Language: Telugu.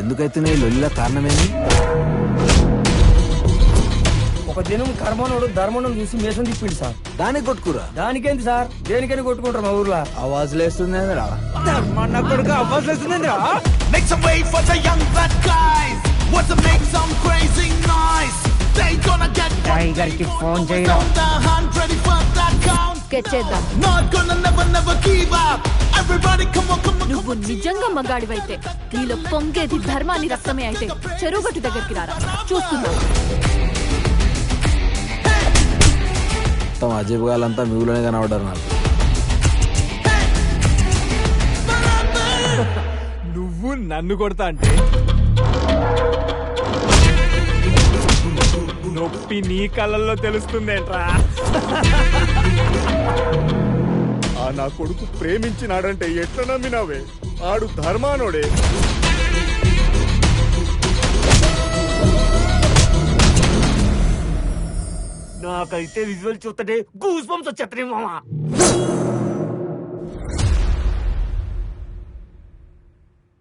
ఎందుకైతున్నాయి లొల్లిలా కారణమేమి? ఒక దినం కర్మనోడు ధర్మను చూసి మేసం తిప్పిండు సార్. దానికి కొట్టుకురా. దానికేంది సార్, దేనికని కొట్టుకుంటారు మా ఊర్లో. ఆవాజులేస్తుంది రా. ధర్మన్న కొడుకు ఆవాజులేస్తుంది రా. Make some way for the young black guys. Want to make some crazy noise. They gonna get tiger కి ఫోన్ చేయరా. on the hunt, ready for that count. స్కెచ్చేద్దాం. Not gonna never give up. Everybody come on, come on, నువ్వు నిజంగా మగాడివైతే, నీలో పొంగేది ధర్మాన్ని రక్తమే అయితే చెరువుగట్టు దగ్గరికి రారా, చూస్తున్నా. మొత్తం అజీబ్ గాలంతా మీ ఊళ్ళోనే కనబడ్డారు నాకు. నువ్వు నన్ను కొడతా అంటే నొప్పి నీ కళ్ళల్లో తెలుస్తుందేంట్రా? ఆ నా కొడుకు ప్రేమించినాడంటే ఎట్లా నమ్మినావే? ఆడు ధర్మానోడే. నాకైతే విజువల్ చూస్తుంటే గూస్ బంప్స్ వచ్చేస్తాయి మామ.